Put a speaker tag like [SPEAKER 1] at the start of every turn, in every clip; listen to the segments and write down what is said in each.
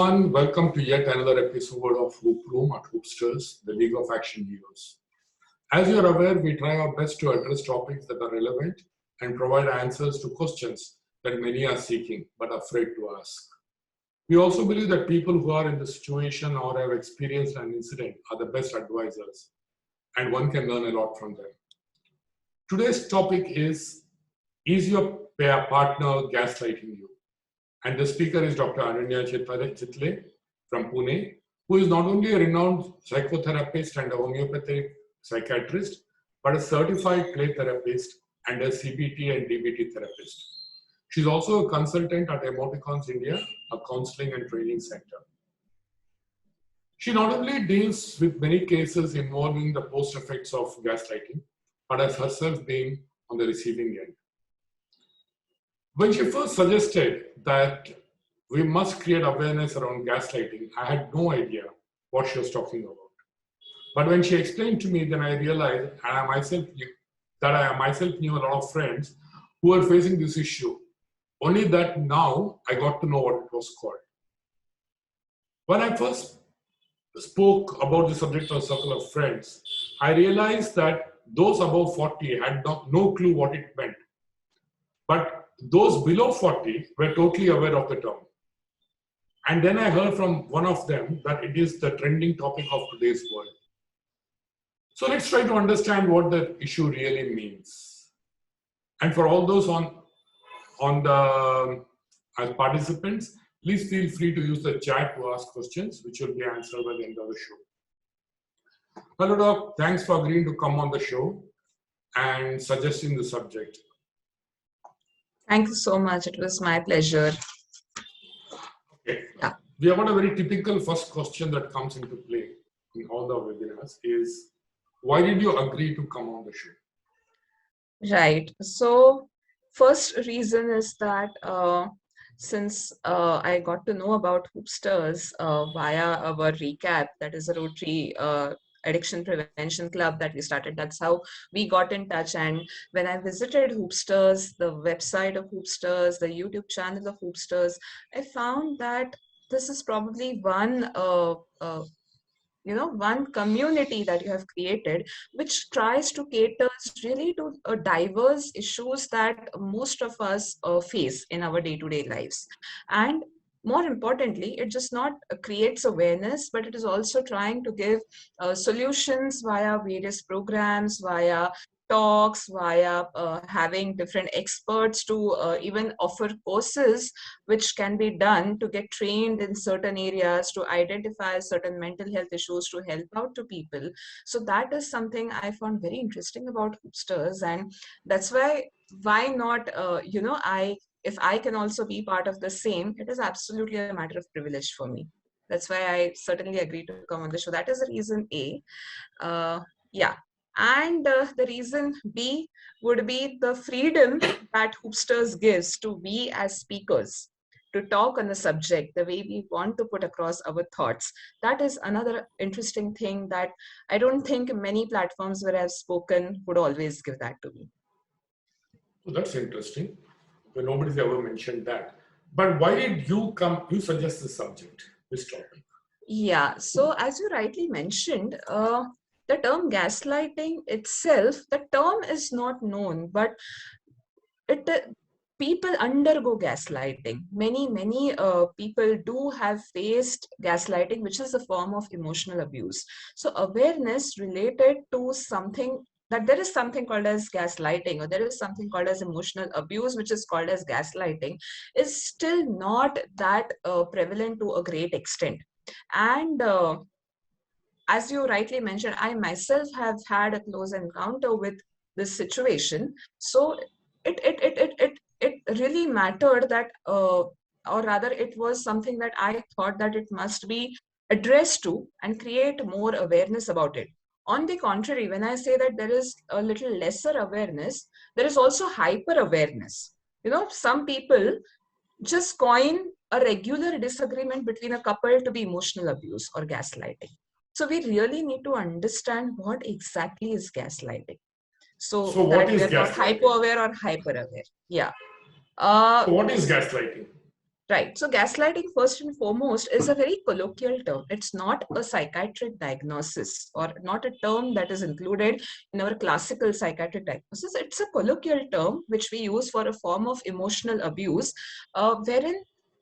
[SPEAKER 1] everyone, welcome to yet another episode of Hoop Room at Hoopsters, the League of Action Heroes. As you're aware, we try our best to address topics that are relevant and provide answers to questions that many are seeking but afraid to ask. We also believe that people who are in the situation or have experienced an incident are the best advisors, and one can learn a lot from them. Today's topic is your partner gaslighting you? And the speaker is Dr. Ananya Chitale from Pune, who is not only a renowned psychotherapist and a homeopathic psychiatrist, but a certified play therapist and a CBT and DBT therapist. She's also a consultant at Emoticons India, a counseling and training center. She not only deals with many cases involving the post effects of gaslighting, but has herself been on the receiving end. When she first suggested that we must create awareness around gaslighting, I had no idea what she was talking about. But when she explained to me, then I realized I myself knew a lot of friends who were facing this issue. Only that now I got to know what it was called. When I first spoke about the subject to a circle of friends, I realized that those above 40 had no clue what it meant. But those below 40 were totally aware of the term. And then I heard from one of them that it is the trending topic of today's world. So let's try to understand what the issue really means. And for all those as participants, please feel free to use the chat to ask questions, which will be answered by the end of the show. Hello, Doc. Thanks for agreeing to come on the show and suggesting the subject.
[SPEAKER 2] Thank you so much. It was my pleasure.
[SPEAKER 1] Okay. Yeah. We have got a very typical first question that comes into play in all the webinars is, why did you agree to come on the show?
[SPEAKER 2] Right. So first reason is that since I got to know about Hoopsters via our recap, that is a Rotary addiction prevention club that we started. That's how we got in touch. And when I visited Hoopsters, the website of Hoopsters, the YouTube channel of Hoopsters, I found that this is probably one community that you have created, which tries to cater really to diverse issues that most of us face in our day-to-day lives. And more importantly, it just not creates awareness, but it is also trying to give solutions via various programs, via talks, via having different experts to even offer courses which can be done to get trained in certain areas to identify certain mental health issues to help out to people. So that is something I found very interesting about Hoopsters, and that's why not if I can also be part of the same, it is absolutely a matter of privilege for me. That's why I certainly agreed to come on the show. That is the reason A. Yeah. And the reason B would be the freedom that Hoopsters gives to we as speakers to talk on the subject the way we want to put across our thoughts. That is another interesting thing that I don't think many platforms where I've spoken would always give that to me.
[SPEAKER 1] So that's interesting. But nobody's ever mentioned that. But why did you suggest this subject, this topic?
[SPEAKER 2] Yeah, so as you rightly mentioned, the term gaslighting itself, the term is not known, but people undergo gaslighting. Many people do have faced gaslighting, which is a form of emotional abuse. So awareness related to something, that there is something called as gaslighting, or there is something called as emotional abuse, which is called as gaslighting, is still not that prevalent to a great extent. And as you rightly mentioned, I myself have had a close encounter with this situation. So it really mattered that, or rather it was something that I thought that it must be addressed to and create more awareness about it. On the contrary, when I say that there is a little lesser awareness, there is also hyper awareness. Some people just coin a regular disagreement between a couple to be emotional abuse or gaslighting. So we really need to understand what exactly is gaslighting. So that we are not hyper-aware or hyper-aware. Yeah.
[SPEAKER 1] So what is gaslighting?
[SPEAKER 2] Right. So gaslighting, first and foremost, is a very colloquial term. It's not a psychiatric diagnosis or not a term that is included in our classical psychiatric diagnosis. It's a colloquial term which we use for a form of emotional abuse, wherein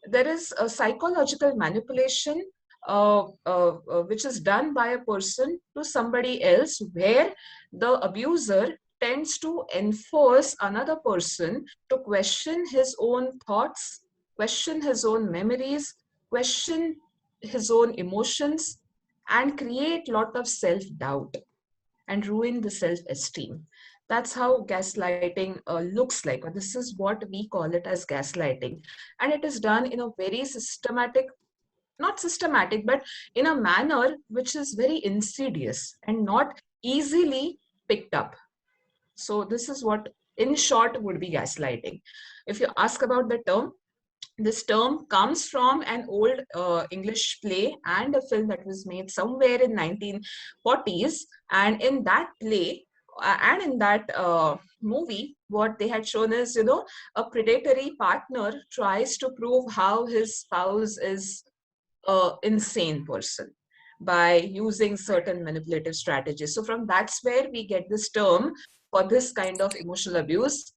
[SPEAKER 2] there is a psychological manipulation which is done by a person to somebody else, where the abuser tends to enforce another person to question his own thoughts, question his own memories, question his own emotions, and create lot of self-doubt and ruin the self-esteem. That's how gaslighting looks like, or this is what we call it as gaslighting. And it is done in a very systematic, not systematic, but in a manner which is very insidious and not easily picked up. So this is what, in short, would be gaslighting. If you ask about the term, this term comes from an old English play and a film that was made somewhere in 1940s. And in that play and in that movie, what they had shown is, a predatory partner tries to prove how his spouse is an insane person by using certain manipulative strategies. So from that's where we get this term for this kind of emotional abuse,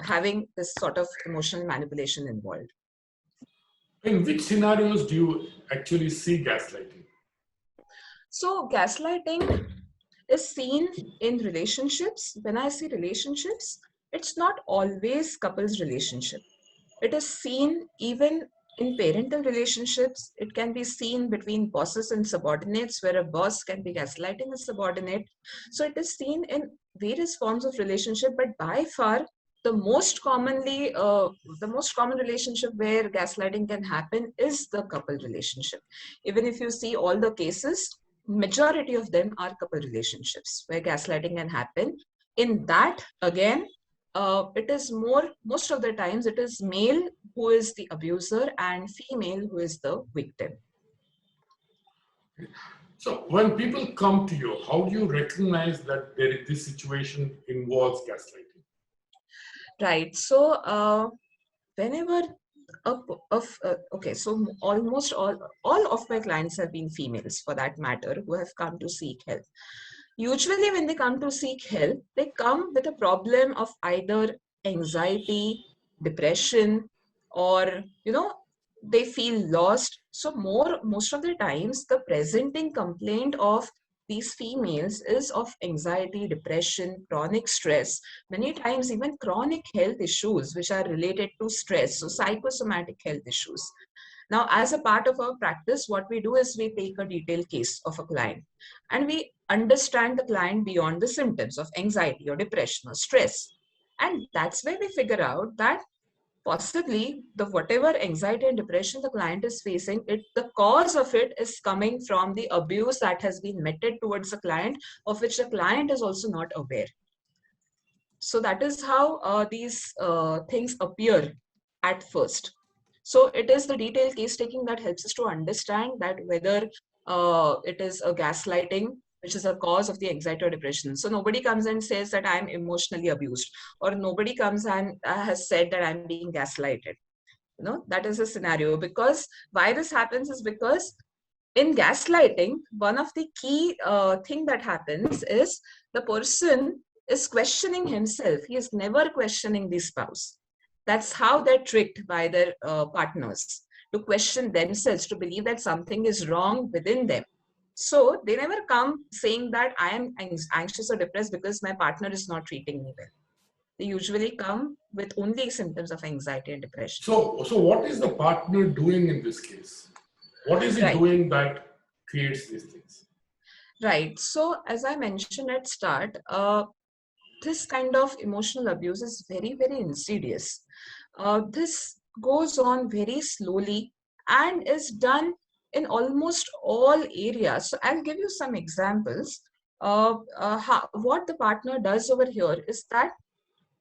[SPEAKER 2] having this sort of emotional manipulation involved.
[SPEAKER 1] In which scenarios do you actually see gaslighting?
[SPEAKER 2] So gaslighting is seen in relationships. When I say relationships, it's not always couples relationship. It is seen even in parental relationships. It can be seen between bosses and subordinates, where a boss can be gaslighting a subordinate. So it is seen in various forms of relationship, but by far the most common relationship where gaslighting can happen is the couple relationship. Even if you see all the cases, majority of them are couple relationships where gaslighting can happen. In that, again, it is most of the times it is male who is the abuser and female who is the victim.
[SPEAKER 1] So when people come to you, how do you recognize that this situation involves gaslighting?
[SPEAKER 2] Right. So whenever okay, so almost all of my clients have been females, for that matter, who have come to seek help. Usually when they come to seek help, they come with a problem of either anxiety, depression, or they feel lost. So most of the times the presenting complaint of these females is of anxiety, depression, chronic stress, many times even chronic health issues which are related to stress, so psychosomatic health issues. Now, as a part of our practice, what we do is we take a detailed case of a client and we understand the client beyond the symptoms of anxiety or depression or stress. And that's where we figure out that possibly the whatever anxiety and depression the client is facing, the cause of it is coming from the abuse that has been meted towards the client, of which the client is also not aware. So that is how these things appear at first. So it is the detailed case taking that helps us to understand that whether it is a gaslighting, which is a cause of the anxiety or depression. So nobody comes and says that I'm emotionally abused, or nobody comes and has said that I'm being gaslighted. That is a scenario. Because why this happens is because in gaslighting, one of the key thing that happens is the person is questioning himself. He is never questioning the spouse. That's how they're tricked by their partners to question themselves, to believe that something is wrong within them. So they never come saying that I am anxious or depressed because my partner is not treating me well. They usually come with only symptoms of anxiety and depression.
[SPEAKER 1] So what is the partner doing in this case? What is it doing that creates these things?
[SPEAKER 2] Right. So as I mentioned at start, this kind of emotional abuse is very, very insidious. This goes on very slowly and is done in almost all areas. So I'll give you some examples. What the partner does over here is that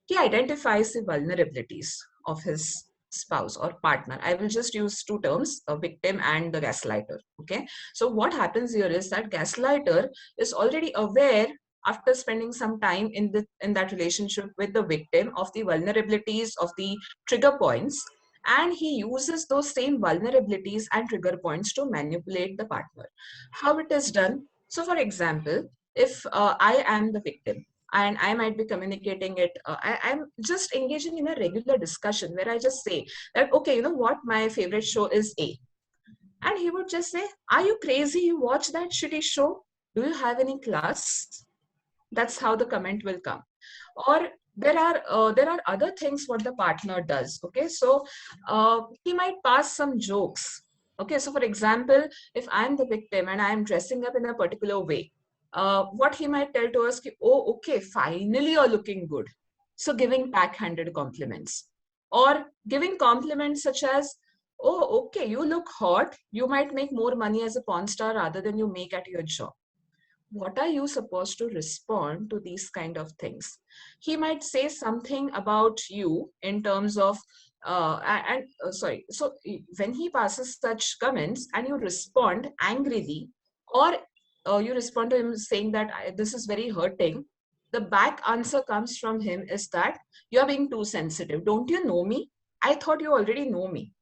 [SPEAKER 2] he identifies the vulnerabilities of his spouse or partner. I will just use two terms, a victim and the gaslighter. Okay. So what happens here is that gaslighter is already aware, after spending some time in that relationship with the victim, of the vulnerabilities, of the trigger points, and he uses those same vulnerabilities and trigger points to manipulate the partner. How it is done? So for example, if I am the victim and I might be communicating it, I'm just engaging in a regular discussion where I just say that, okay, you know what, my favorite show is A. And he would just say, are you crazy? You watch that shitty show? Do you have any class? That's how the comment will come. Or there are other things what the partner does. Okay, so he might pass some jokes. Okay, so for example, if I'm the victim and I'm dressing up in a particular way, what he might tell to us, oh, okay, finally you're looking good. So giving backhanded compliments, or giving compliments such as, oh, okay, you look hot. You might make more money as a porn star rather than you make at your job. What are you supposed to respond to these kind of things? He might say something about you in terms of sorry, so when he passes such comments and you respond angrily, or you respond to him saying that this is very hurting, the back answer comes from him is that you're being too sensitive. Don't you know me? I thought you already know me.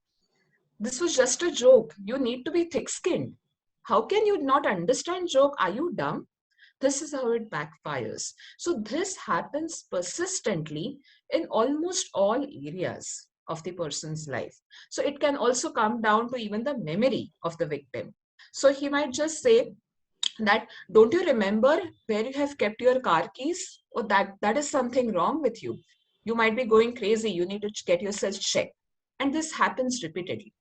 [SPEAKER 2] This was just a joke. You need to be thick skinned. How can you not understand joke? Are you dumb? This is how it backfires. So this happens persistently in almost all areas of the person's life. So it can also come down to even the memory of the victim. So he might just say that, don't you remember where you have kept your car keys? Or that is something wrong with you. You might be going crazy. You need to get yourself checked. And this happens repeatedly.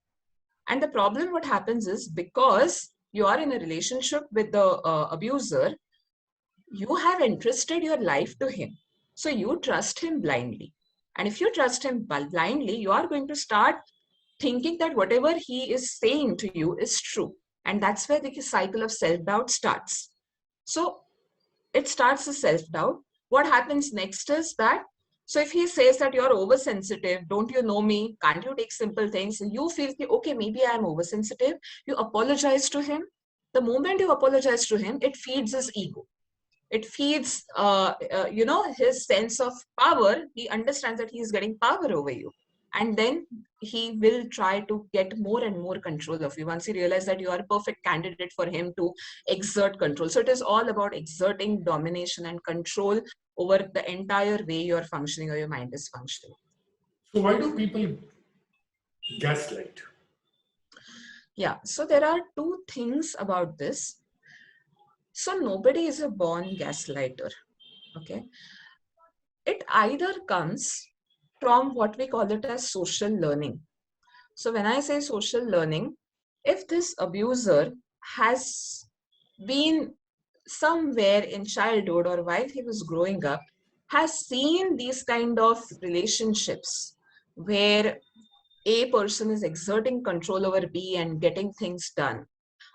[SPEAKER 2] And the problem what happens is, because you are in a relationship with the abuser, you have entrusted your life to him. So you trust him blindly. And if you trust him blindly, you are going to start thinking that whatever he is saying to you is true. And that's where the cycle of self-doubt starts. So it starts a self-doubt. What happens next is that, so if he says that you're oversensitive, don't you know me? Can't you take simple things? You feel, okay, maybe I'm oversensitive. You apologize to him. The moment you apologize to him, it feeds his ego. It feeds his sense of power. He understands that he is getting power over you, and then he will try to get more and more control of you once he realizes that you are a perfect candidate for him to exert control. So it is all about exerting domination and control over the entire way you're functioning or your mind is functioning.
[SPEAKER 1] So why do people gaslight?
[SPEAKER 2] Yeah, so there are two things about this. So nobody is a born gaslighter. Okay, it either comes from what we call it as social learning. So when I say social learning, if this abuser has been somewhere in childhood or while he was growing up, has seen these kind of relationships where A person is exerting control over B and getting things done,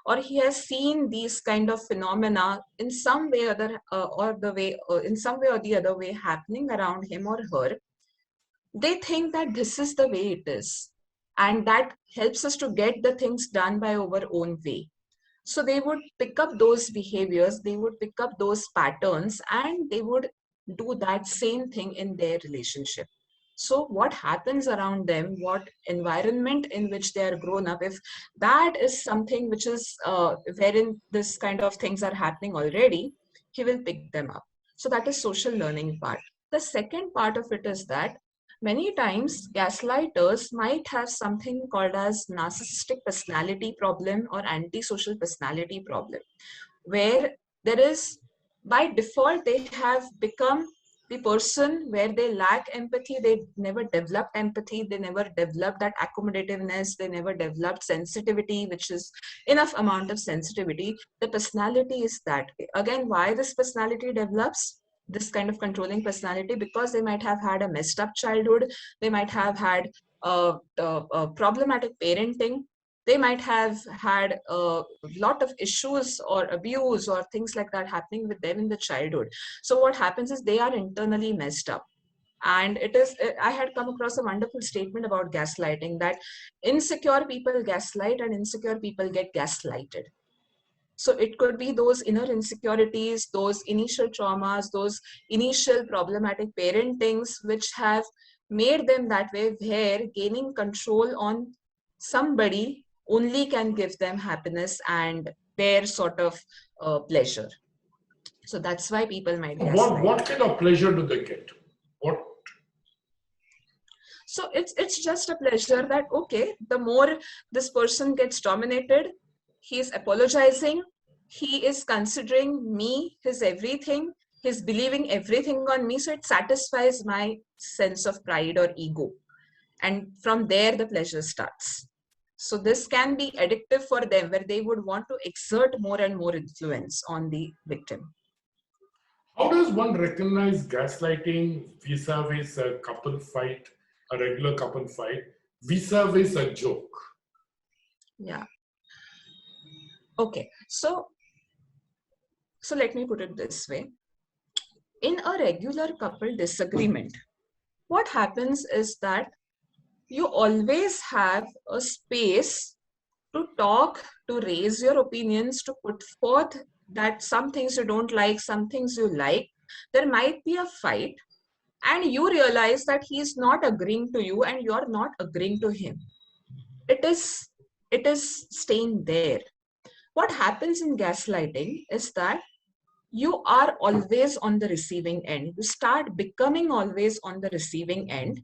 [SPEAKER 2] or he has seen these kind of phenomena in some way in some way or the other way happening around him or her, they think that this is the way it is, and that helps us to get the things done by our own way. So they would pick up those behaviors, they would pick up those patterns, and they would do that same thing in their relationship. So what happens around them, what environment in which they are grown up, if that is something which is wherein this kind of things are happening already, he will pick them up. So that is social learning part. The second part of it is that many times gaslighters might have something called as narcissistic personality problem or antisocial personality problem, where there is, by default, they have become the person where they lack empathy. They never developed empathy. They never developed that accommodativeness. They never developed sensitivity, which is enough amount of sensitivity. The personality is that way. Again, why this personality develops? This kind of controlling personality, because they might have had a messed up childhood. They might have had problematic parenting. They might have had a lot of issues or abuse or things like that happening with them in the childhood. So what happens is they are internally messed up. And it is, I had come across a wonderful statement about gaslighting, that insecure people gaslight and insecure people get gaslighted. So it could be those inner insecurities, those initial traumas, those initial problematic parentings, which have made them that way, where gaining control on somebody only can give them happiness and their sort of pleasure. So that's why people might gaslight.
[SPEAKER 1] What kind of pleasure do they get? What?
[SPEAKER 2] So it's just a pleasure that, okay, the more this person gets dominated, he's apologizing, he is considering me his everything, he's believing everything on me, so it satisfies my sense of pride or ego. And from there, the pleasure starts. So this can be addictive for them, where they would want to exert more and more influence on the victim.
[SPEAKER 1] How does one recognize gaslighting vis-a-vis a couple fight, a regular couple fight, vis-a-vis a joke?
[SPEAKER 2] Yeah. Okay. So let me put it this way. In a regular couple disagreement, what happens is that you always have a space to talk, to raise your opinions, to put forth that some things you don't like, some things you like. There might be a fight, and you realize that he's not agreeing to you and you're not agreeing to him. It is staying there. What happens in gaslighting is that you are always on the receiving end. You start becoming always on the receiving end,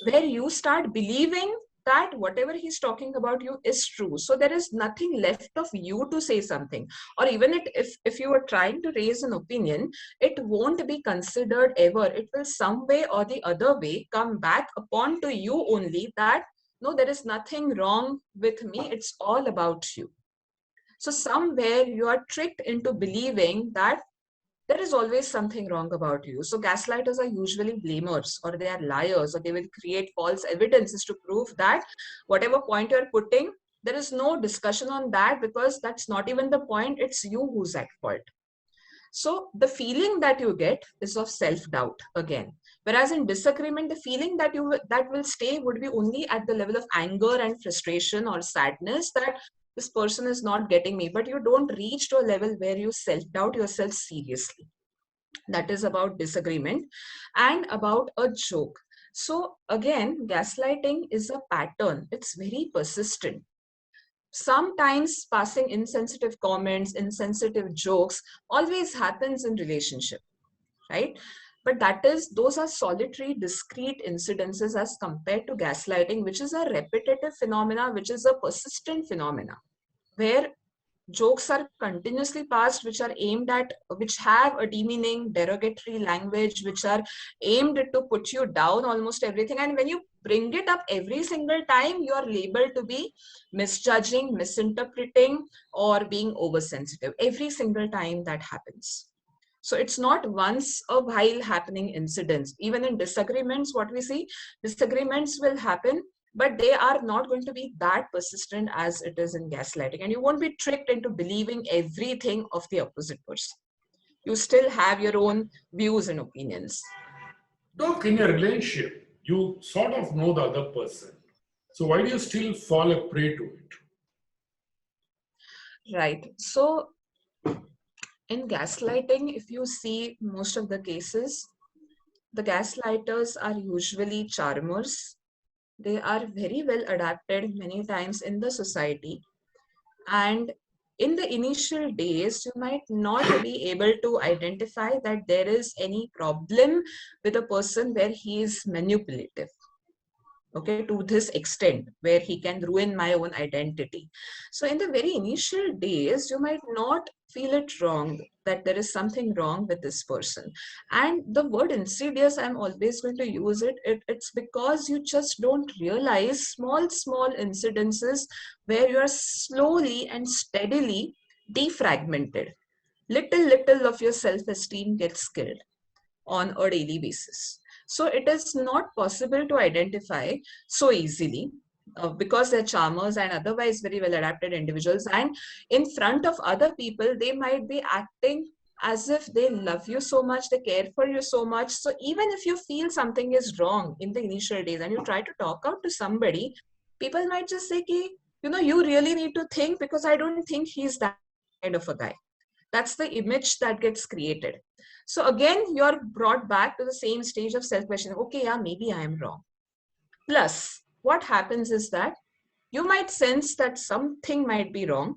[SPEAKER 2] where you start believing that whatever he's talking about you is true. So there is nothing left of you to say something. Or even if you are trying to raise an opinion, it won't be considered ever. It will some way or the other way come back upon to you only that, no, there is nothing wrong with me. It's all about you. So somewhere you are tricked into believing that there is always something wrong about you. So gaslighters are usually blamers, or they are liars, or they will create false evidences to prove that whatever point you're putting, there is no discussion on that, because that's not even the point. It's you who's at fault. So the feeling that you get is of self-doubt again. Whereas in disagreement, the feeling that will stay would be only at the level of anger and frustration or sadness that this person is not getting me, but you don't reach to a level where you self-doubt yourself seriously. That is about disagreement. And about a joke. So again, gaslighting is a pattern. It's very persistent. Sometimes passing insensitive comments, insensitive jokes always happens in relationship, right? But those are solitary, discrete incidences as compared to gaslighting, which is a repetitive phenomena, which is a persistent phenomena, where jokes are continuously passed, which have a demeaning, derogatory language, which are aimed to put you down almost everything. And when you bring it up every single time, you are labeled to be misjudging, misinterpreting, or being oversensitive every single time that happens. So it's not once a while happening incidents. Even in disagreements, what we see, disagreements will happen, but they are not going to be that persistent as it is in gaslighting. And you won't be tricked into believing everything of the opposite person. You still have your own views and opinions.
[SPEAKER 1] Look, in a relationship, you sort of know the other person. So why do you still fall a prey to it?
[SPEAKER 2] Right. So in gaslighting, if you see most of the cases, the gaslighters are usually charmers. They are very well adapted many times in the society. And in the initial days, you might not be able to identify that there is any problem with a person where he is manipulative, okay, to this extent where he can ruin my own identity. So in the very initial days, you might not feel it wrong, that there is something wrong with this person. And the word insidious, I'm always going to use it's because you just don't realize small incidences where you are slowly and steadily defragmented. Little of your self-esteem gets killed on a daily basis. So it is not possible to identify so easily, because they're charmers and otherwise very well adapted individuals. And in front of other people, they might be acting as if they love you so much, they care for you so much. So even if you feel something is wrong in the initial days and you try to talk out to somebody, people might just say, you really need to think, because I don't think he's that kind of a guy. That's the image that gets created. So again, you're brought back to the same stage of self-questioning. Okay, yeah, maybe I am wrong. Plus, what happens is that you might sense that something might be wrong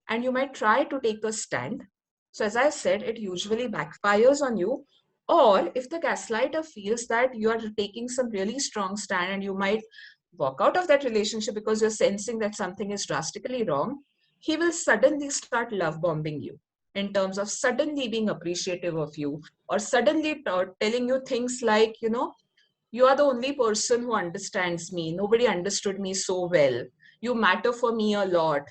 [SPEAKER 2] and you might try to take a stand. So as I said, it usually backfires on you. Or if the gaslighter feels that you are taking some really strong stand and you might walk out of that relationship because you're sensing that something is drastically wrong, he will suddenly start love bombing you in terms of suddenly being appreciative of you, or suddenly telling you things like, you are the only person who understands me. Nobody understood me so well. You matter for me a lot.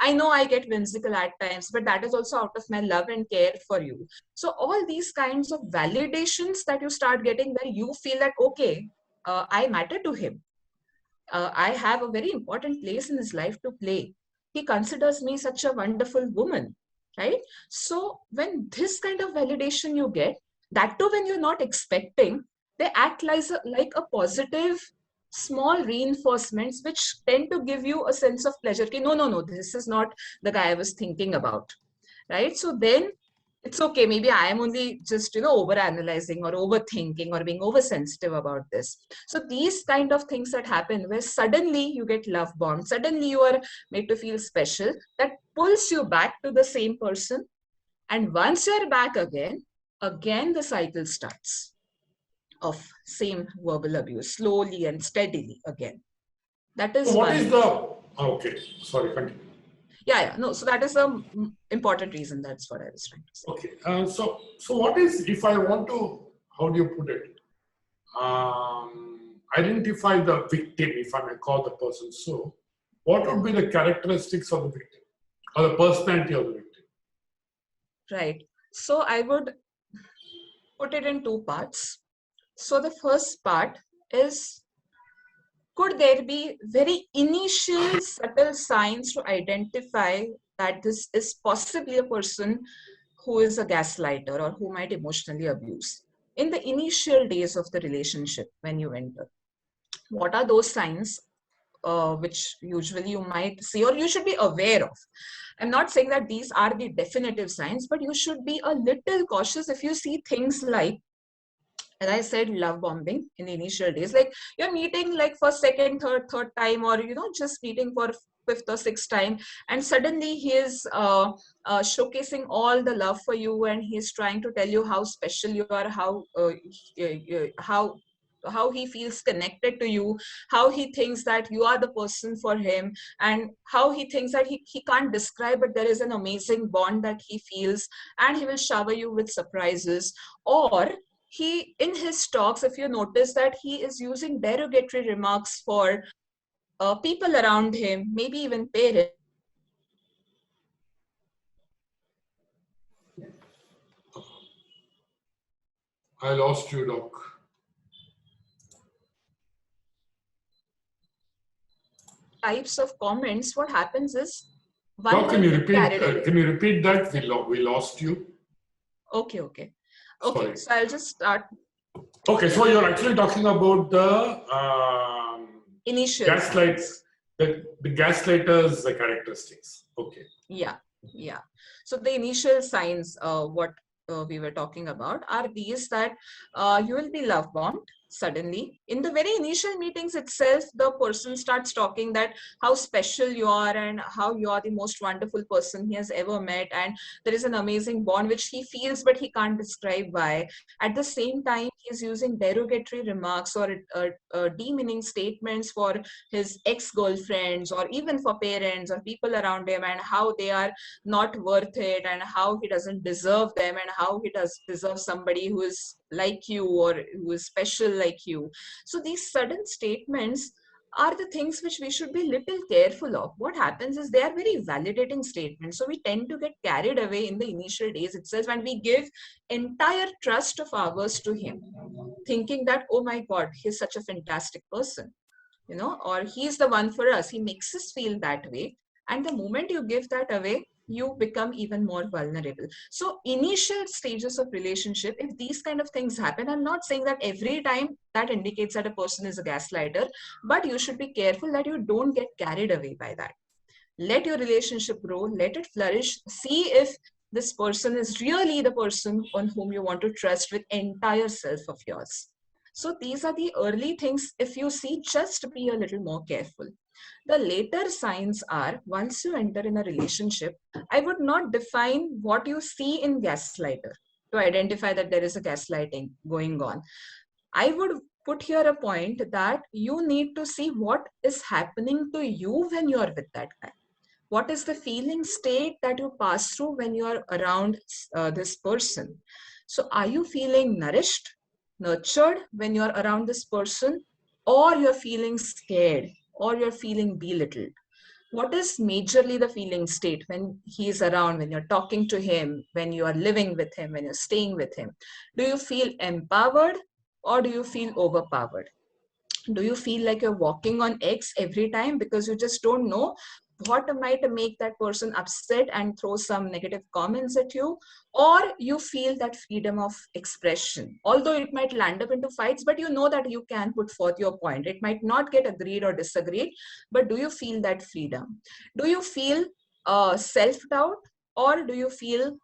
[SPEAKER 2] I know I get whimsical at times, but that is also out of my love and care for you. So all these kinds of validations that you start getting, where you feel that, okay, I matter to him. I have a very important place in his life to play. He considers me such a wonderful woman, right? So when this kind of validation you get, that too when you're not expecting, they act like a positive small reinforcements which tend to give you a sense of pleasure. Okay, no, no, no, this is not the guy I was thinking about, right? So then it's okay. Maybe I am only just, over analyzing or overthinking or being oversensitive about this. So these kind of things that happen where suddenly you get love bombed, suddenly you are made to feel special, that pulls you back to the same person. And once you're back again the cycle starts of same verbal abuse, slowly and steadily again. That
[SPEAKER 1] So
[SPEAKER 2] is
[SPEAKER 1] what is
[SPEAKER 2] one.
[SPEAKER 1] the, okay, sorry, continue.
[SPEAKER 2] Yeah, no. So that is a important reason. That's what I was trying to say.
[SPEAKER 1] Okay, so what is, if I want to, how do you put it? Identify the victim, if I may call the person so, what would be the characteristics of the victim or the personality of the victim?
[SPEAKER 2] Right. So I would put it in two parts. So the first part is, could there be very initial subtle signs to identify that this is possibly a person who is a gaslighter or who might emotionally abuse in the initial days of the relationship when you enter? What are those signs which usually you might see or you should be aware of? I'm not saying that these are the definitive signs, but you should be a little cautious if you see things like, as I said, love bombing in the initial days. Like you're meeting like for second, third time, or just meeting for fifth or sixth time, and suddenly he is showcasing all the love for you, and he's trying to tell you how special you are, how he feels connected to you, how he thinks that you are the person for him, and how he thinks that he can't describe, but there is an amazing bond that he feels, and he will shower you with surprises. Or he, in his talks, if you notice that he is using derogatory remarks for people around him, maybe even parents.
[SPEAKER 1] I lost you, Doc.
[SPEAKER 2] Types of comments, what happens is one
[SPEAKER 1] Doc,
[SPEAKER 2] might get carried away.
[SPEAKER 1] can you repeat that? We lost you.
[SPEAKER 2] Okay.
[SPEAKER 1] Sorry.
[SPEAKER 2] So I'll just start.
[SPEAKER 1] Okay, so you're actually talking about the
[SPEAKER 2] Initial
[SPEAKER 1] gaslights, the gaslighters, the characteristics. Okay.
[SPEAKER 2] Yeah. So the initial signs, what we were talking about, are these: that you will be love bombed suddenly. In the very initial meetings itself, the person starts talking that how special you are and how you are the most wonderful person he has ever met, and there is an amazing bond which he feels but he can't describe why. At the same time, he is using derogatory remarks or demeaning statements for his ex-girlfriends or even for parents or people around him, and how they are not worth it, and how he doesn't deserve them, and how he does deserve somebody who is like you or who is special like you. So these sudden statements are the things which we should be little careful of. What happens is they are very validating statements, so we tend to get carried away in the initial days itself, and we give entire trust of ours to him, thinking that, oh my god, he's such a fantastic person, or he's the one for us. He makes us feel that way. And the moment you give that away, you become even more vulnerable. So initial stages of relationship, if these kind of things happen, I'm not saying that every time that indicates that a person is a gaslighter, but you should be careful that you don't get carried away by that. Let your relationship grow, let it flourish. See if this person is really the person on whom you want to trust with entire self of yours. So these are the early things. If you see, just be a little more careful. The later signs are, once you enter in a relationship, I would not define what you see in gaslighter to identify that there is a gaslighting going on. I would put here a point that you need to see what is happening to you when you're with that guy. What is the feeling state that you pass through when you're around this person? So are you feeling nourished, nurtured when you're around this person, or you're feeling scared, or you're feeling belittled? What is majorly the feeling state when he's around, when you're talking to him, when you are living with him, when you're staying with him? Do you feel empowered or do you feel overpowered? Do you feel like you're walking on eggs every time because you just don't know what might make that person upset and throw some negative comments at you? Or you feel that freedom of expression, although it might land up into fights, but you know that you can put forth your point. It might not get agreed or disagreed, but do you feel that freedom? Do you feel self-doubt, or do you feel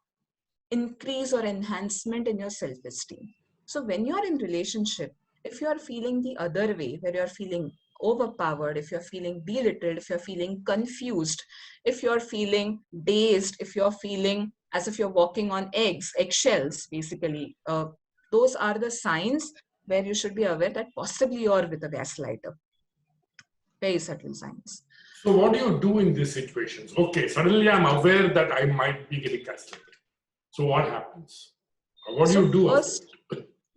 [SPEAKER 2] increase or enhancement in your self-esteem? So when you are in relationship, if you are feeling the other way, where you are feeling overpowered, if you're feeling belittled, if you're feeling confused, if you're feeling dazed, if you're feeling as if you're walking on eggshells, basically, those are the signs where you should be aware that possibly you're with a gaslighter. Very subtle signs.
[SPEAKER 1] So what do you do in these situations? Okay, suddenly I'm aware that I might be getting gaslighted. So what happens? What do you do?
[SPEAKER 2] First,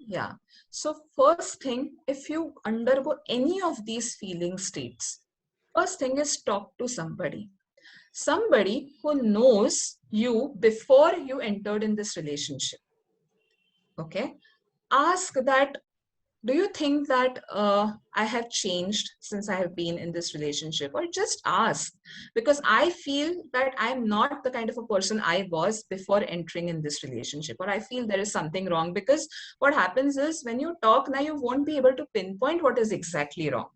[SPEAKER 2] yeah. So first thing, if you undergo any of these feeling states, first thing is talk to somebody. Somebody who knows you before you entered in this relationship. Okay. Ask that, do you think that I have changed since I have been in this relationship? Or just ask, because I feel that I'm not the kind of a person I was before entering in this relationship, or I feel there is something wrong. Because what happens is, when you talk now, you won't be able to pinpoint what is exactly wrong.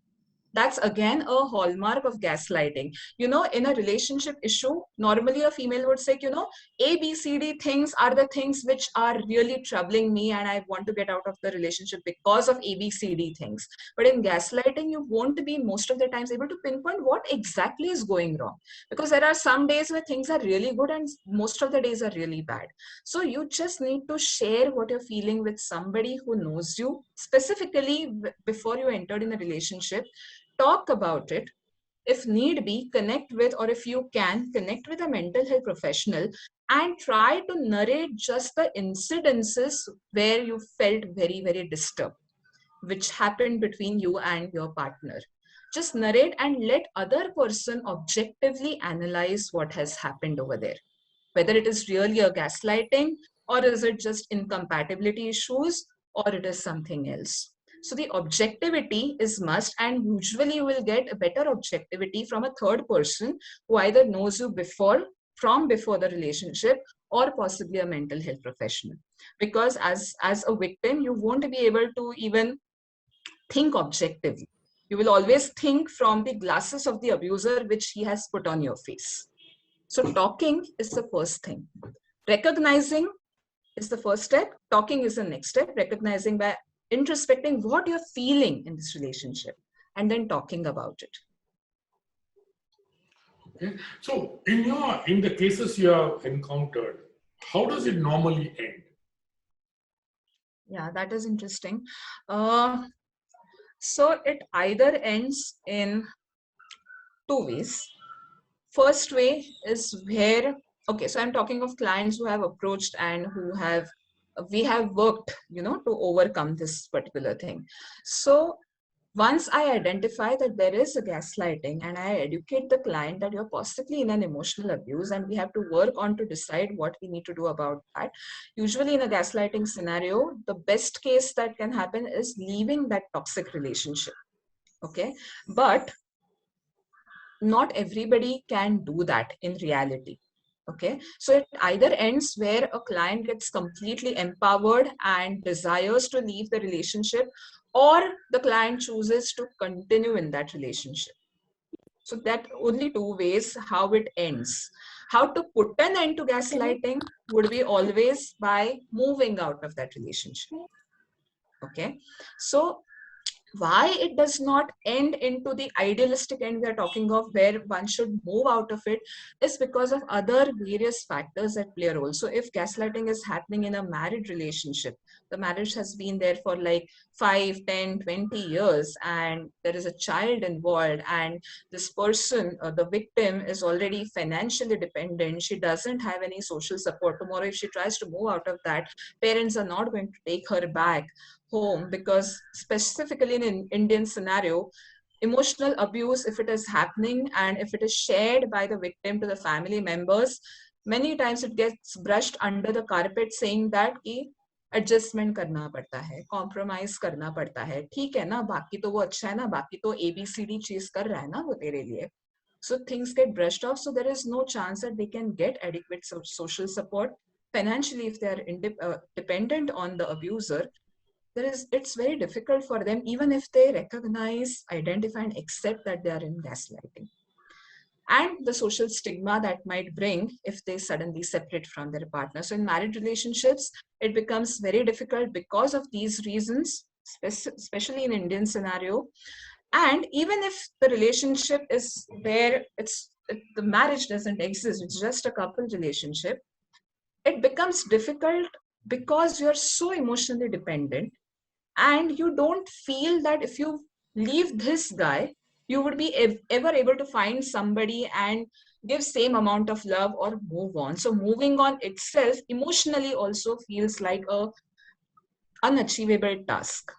[SPEAKER 2] That's again a hallmark of gaslighting. In a relationship issue, normally a female would say, A, B, C, D things are the things which are really troubling me, and I want to get out of the relationship because of A, B, C, D things. But in gaslighting, you won't be most of the times able to pinpoint what exactly is going wrong, because there are some days where things are really good and most of the days are really bad. So you just need to share what you're feeling with somebody who knows you specifically before you entered in a relationship. Talk about it. If need be, connect with, or if you can, connect with a mental health professional and try to narrate just the incidences where you felt very, very disturbed, which happened between you and your partner. Just narrate and let other person objectively analyze what has happened over there. Whether it is really a gaslighting, or is it just incompatibility issues, or it is something else. So the objectivity is must, and usually you will get a better objectivity from a third person who either knows you from before the relationship, or possibly a mental health professional. Because as a victim, you won't be able to even think objectively. You will always think from the glasses of the abuser which he has put on your face. So talking is the first thing. Recognizing is the first step. Talking is the next step. Recognizing by introspecting what you're feeling in this relationship, and then talking about it.
[SPEAKER 1] Okay. So in the cases you have encountered, how does it normally end?
[SPEAKER 2] Yeah, that is interesting. So it either ends in two ways. First way is where, okay, so I'm talking of clients who have approached and we have worked, to overcome this particular thing. So once I identify that there is a gaslighting, and I educate the client that you're possibly in an emotional abuse, and we have to work on to decide what we need to do about that. Usually in a gaslighting scenario, the best case that can happen is leaving that toxic relationship. Okay. But not everybody can do that in reality. Okay. So it either ends where a client gets completely empowered and desires to leave the relationship, or the client chooses to continue in that relationship. So that only two ways how it ends. How to put an end to gaslighting would be always by moving out of that relationship. Okay, so why it does not end into the idealistic end we are talking of, where one should move out of it, is because of other various factors that play a role. So if gaslighting is happening in a married relationship, the marriage has been there for like 5, 10, 20 years, and there is a child involved, and this person, the victim, is already financially dependent, she doesn't have any social support. Tomorrow if she tries to move out of that, parents are not going to take her back home, because specifically in an Indian scenario, emotional abuse, if it is happening and if it is shared by the victim to the family members, many times it gets brushed under the carpet, saying that कि adjustment करना पड़ता है, compromise करना पड़ता है, ठीक है ना, बाकी तो वो अच्छा है ना, बाकी तो ABCD चीज कर रहा है ना वो तेरे लिए. So things get brushed off. So there is no chance that they can get adequate social support financially if they are dependent on the abuser. It's very difficult for them, even if they recognize, identify, and accept that they are in gaslighting. And the social stigma that might bring if they suddenly separate from their partner. So in marriage relationships, it becomes very difficult because of these reasons, especially in Indian scenario. And even if the relationship is where the marriage doesn't exist, it's just a couple relationship, it becomes difficult because you're so emotionally dependent, and you don't feel that if you leave this guy, you would be ever able to find somebody and give same amount of love or move on. So moving on itself emotionally also feels like a unachievable task.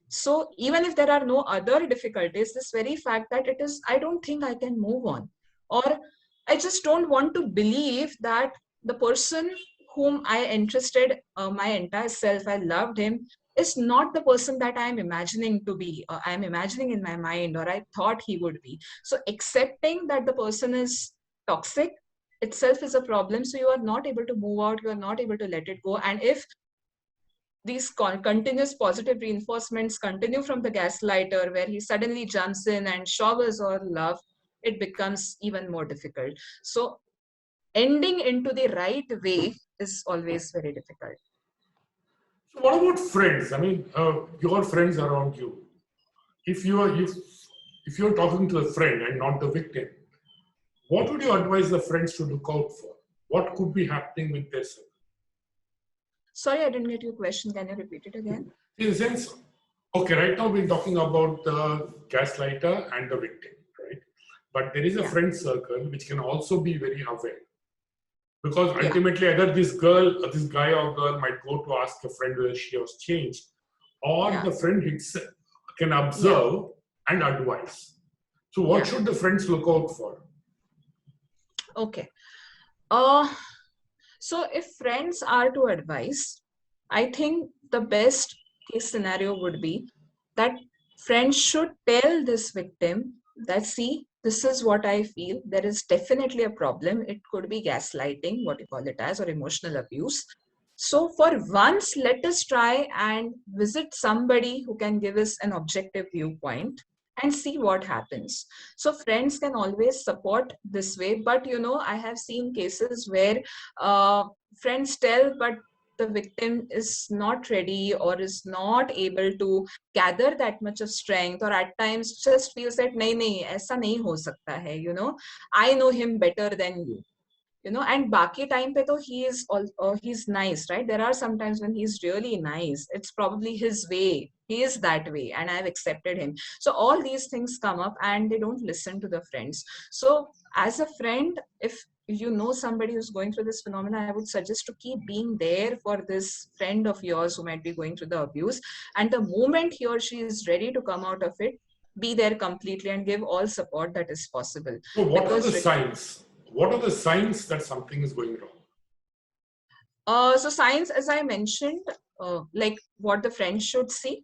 [SPEAKER 2] So even if there are no other difficulties, this very fact that it is, I don't think I can move on, or I just don't want to believe that the person whom I entrusted my entire self, I loved him, is not the person that I am imagining to be, or I am imagining in my mind, or I thought he would be. So accepting that the person is toxic itself is a problem. So you are not able to move out, you are not able to let it go. And if these continuous positive reinforcements continue from the gaslighter, where he suddenly jumps in and showers all love, it becomes even more difficult. So ending into the right way is always very difficult.
[SPEAKER 1] So what about friends? I mean, your friends around you. If you're talking to a friend and not the victim, what would you advise the friends to look out for? What could be happening with their self?
[SPEAKER 2] Sorry, I didn't get your question. Can you repeat it again?
[SPEAKER 1] In a sense, okay, right now we're talking about the gaslighter and the victim, right? But there is a friend circle which can also be very aware. Because ultimately, either this guy or girl might go to ask a friend whether she has changed, or the friend himself can observe and advise. So what should the friends look out for?
[SPEAKER 2] Okay. So if friends are to advise, I think the best case scenario would be that friends should tell this victim that, see, this is what I feel. There is definitely a problem. It could be gaslighting, what you call it as, or emotional abuse. So for once, let us try and visit somebody who can give us an objective viewpoint and see what happens. So friends can always support this way, but I have seen cases where friends tell, but the victim is not ready or is not able to gather that much of strength, or at times just feels that nahi, aisa nahi ho sakta hai, I know him better than you. And baki time pe to he's nice, right? There are some times when he's really nice. It's probably his way. He is that way, and I've accepted him. So all these things come up, and they don't listen to the friends. So as a friend, if you know somebody who's going through this phenomenon, I would suggest to keep being there for this friend of yours who might be going through the abuse. And the moment he or she is ready to come out of it, be there completely and give all support that is possible.
[SPEAKER 1] So what are the signs? What are the signs that something is going wrong?
[SPEAKER 2] So signs, as I mentioned, like what the friend should see.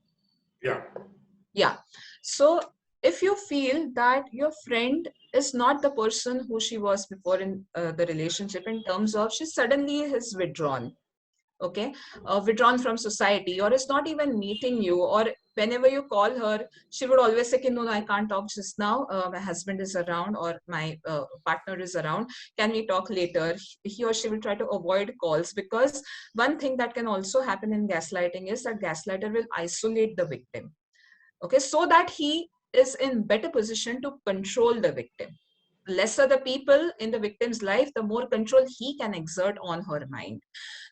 [SPEAKER 2] Yeah. So if you feel that your friend is not the person who she was before in the relationship, in terms of she suddenly has withdrawn, withdrawn from society, or is not even meeting you, or whenever you call her, she would always say, no, I can't talk just now. My husband is around, or my partner is around. Can we talk later? He or she will try to avoid calls, because one thing that can also happen in gaslighting is that gaslighter will isolate the victim. Okay, so that he is in better position to control the victim. Lesser the people in the victim's life, the more control he can exert on her mind.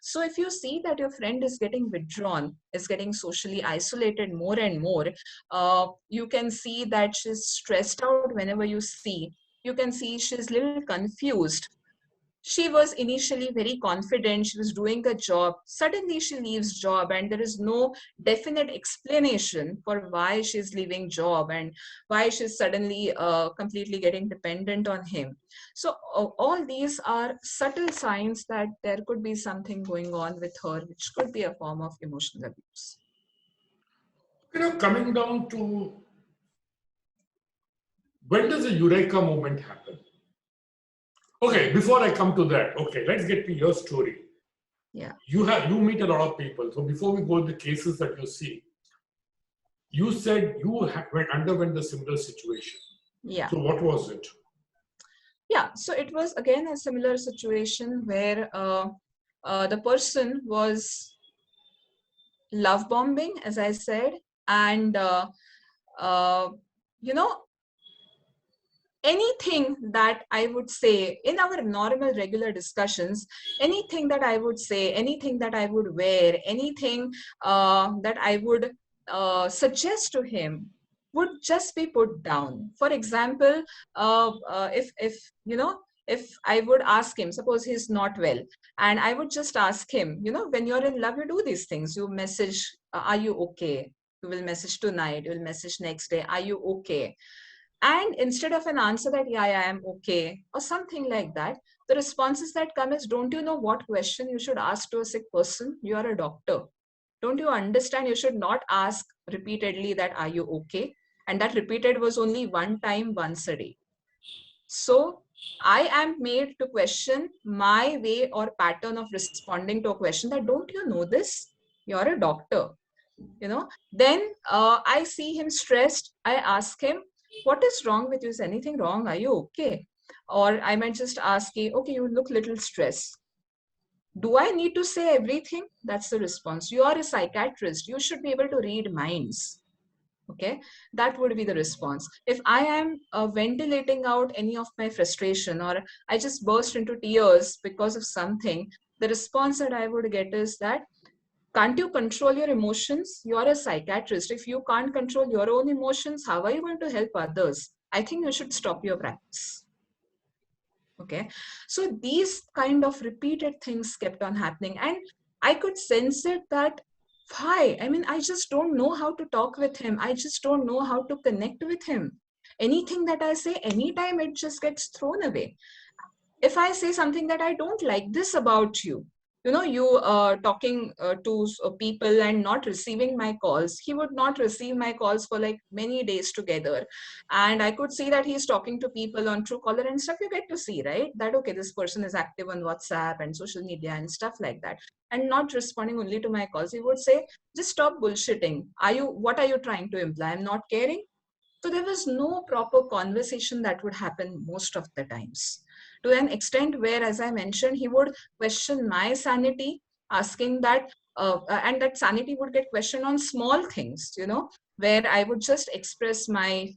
[SPEAKER 2] So if you see that your friend is getting withdrawn, is getting socially isolated more and more, you can see that she's stressed out whenever you see. You can see she's a little confused. She was initially very confident, she was doing a job, suddenly she leaves job, and there is no definite explanation for why she's leaving job and why she's suddenly completely getting dependent on him. So all these are subtle signs that there could be something going on with her, which could be a form of emotional abuse.
[SPEAKER 1] Coming down to, when does a Eureka moment happen? Okay, before I come to that, okay, let's get to your story.
[SPEAKER 2] Yeah.
[SPEAKER 1] You meet a lot of people. So before we go to the cases that you see, you said you underwent a similar situation.
[SPEAKER 2] Yeah.
[SPEAKER 1] So what was it?
[SPEAKER 2] Yeah, so it was again a similar situation where the person was love bombing, as I said, and you know, anything that I would say in our normal regular discussions, anything that I would say, anything that I would wear, anything that I would suggest to him would just be put down. For example, if you know, if I would ask him, suppose he's not well, and I would just ask him, you know, when you're in love, you do these things. You message, are you okay? You will message tonight, you will message next day, are you okay? And instead of an answer that, yeah, I am okay, or something like that, the responses that come is, don't you know what question you should ask to a sick person? You are a doctor. Don't you understand? You should not ask repeatedly that, are you okay? And that repeated was only one time, once a day. So I am made to question my way or pattern of responding to a question that, don't you know this? You're a doctor. Then I see him stressed. I ask him, what is wrong with you? Is anything wrong? Are you okay? Or I might just ask you, okay, you look little stressed. Do I need to say everything? That's the response. You are a psychiatrist. You should be able to read minds. Okay, that would be the response. If I am ventilating out any of my frustration, or I just burst into tears because of something, the response that I would get is that, can't you control your emotions? You're a psychiatrist. If you can't control your own emotions, how are you going to help others? I think you should stop your practice. Okay. So these kind of repeated things kept on happening. And I could sense it that, why? I mean, I just don't know how to talk with him. I just don't know how to connect with him. Anything that I say, anytime, it just gets thrown away. If I say something that I don't like this about you, you talking to people and not receiving my calls, he would not receive my calls for like many days together. And I could see that he's talking to people on Truecaller and stuff. You get to see, right, that, okay, this person is active on WhatsApp and social media and stuff like that, and not responding only to my calls. He would say, just stop bullshitting. What are you trying to imply? I'm not caring. So there was no proper conversation that would happen most of the times, to an extent where, as I mentioned, he would question my sanity, asking that, and that sanity would get questioned on small things, where I would just express my,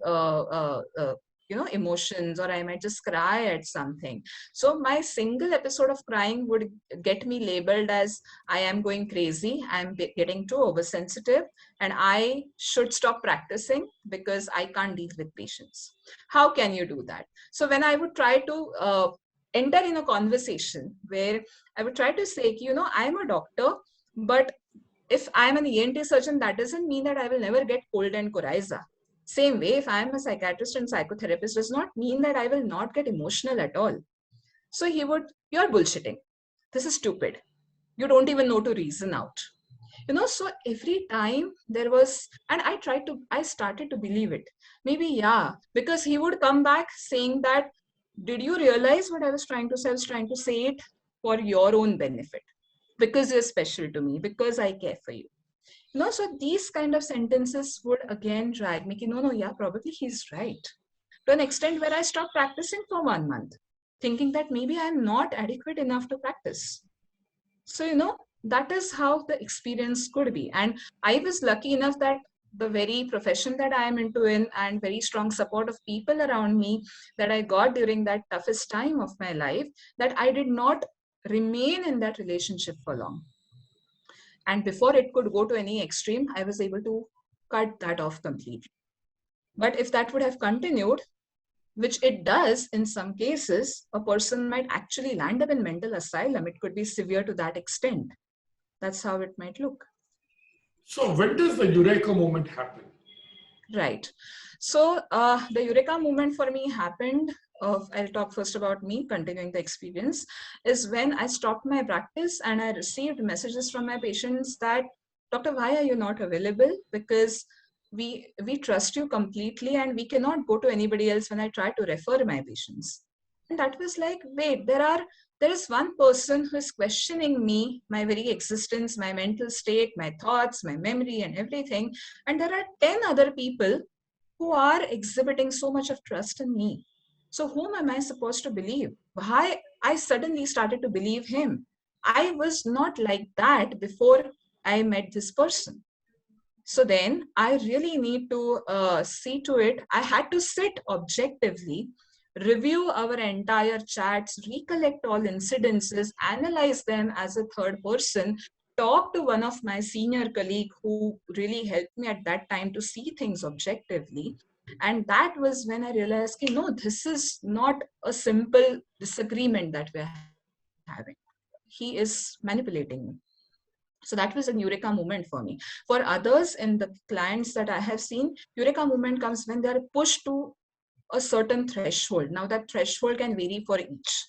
[SPEAKER 2] emotions, or I might just cry at something. So my single episode of crying would get me labeled as, I am going crazy, I'm getting too oversensitive, and I should stop practicing because I can't deal with patients. How can you do that? So when I would try to enter in a conversation where I would try to say, I'm a doctor, but if I'm an ENT surgeon, that doesn't mean that I will never get cold and coryza. Same way, if I'm a psychiatrist and psychotherapist, does not mean that I will not get emotional at all. So you're bullshitting. This is stupid. You don't even know to reason out. So every time there was, and I started to believe it. Maybe, yeah, because he would come back saying that, did you realize what I was trying to say? I was trying to say it for your own benefit, because you're special to me, because I care for you. No, so these kind of sentences would again drag me. No, no, yeah, probably he's right. To an extent where I stopped practicing for 1 month, thinking that maybe I'm not adequate enough to practice. So, that is how the experience could be. And I was lucky enough that the very profession that I am into in and very strong support of people around me that I got during that toughest time of my life, that I did not remain in that relationship for long. And before it could go to any extreme, I was able to cut that off completely. But if that would have continued, which it does in some cases, a person might actually land up in mental asylum. It could be severe to that extent. That's how it might look.
[SPEAKER 1] So when does the Eureka moment happen?
[SPEAKER 2] Right. So the Eureka moment for me happened. I'll talk first about me, continuing the experience, is when I stopped my practice and I received messages from my patients that, Doctor, why are you not available? Because we trust you completely and we cannot go to anybody else when I try to refer my patients. And that was like, wait, there is one person who is questioning me, my very existence, my mental state, my thoughts, my memory, and everything. And there are 10 other people who are exhibiting so much of trust in me. So whom am I supposed to believe? Why I suddenly started to believe him? I was not like that before I met this person. So then I really need to see to it. I had to sit objectively, review our entire chats, recollect all incidences, analyze them as a third person, talk to one of my senior colleague who really helped me at that time to see things objectively. And that was when I realized, no, this is not a simple disagreement that we're having. He is manipulating me. So that was a Eureka moment for me. For others and the clients that I have seen, Eureka moment comes when they are pushed to a certain threshold. Now that threshold can vary for each.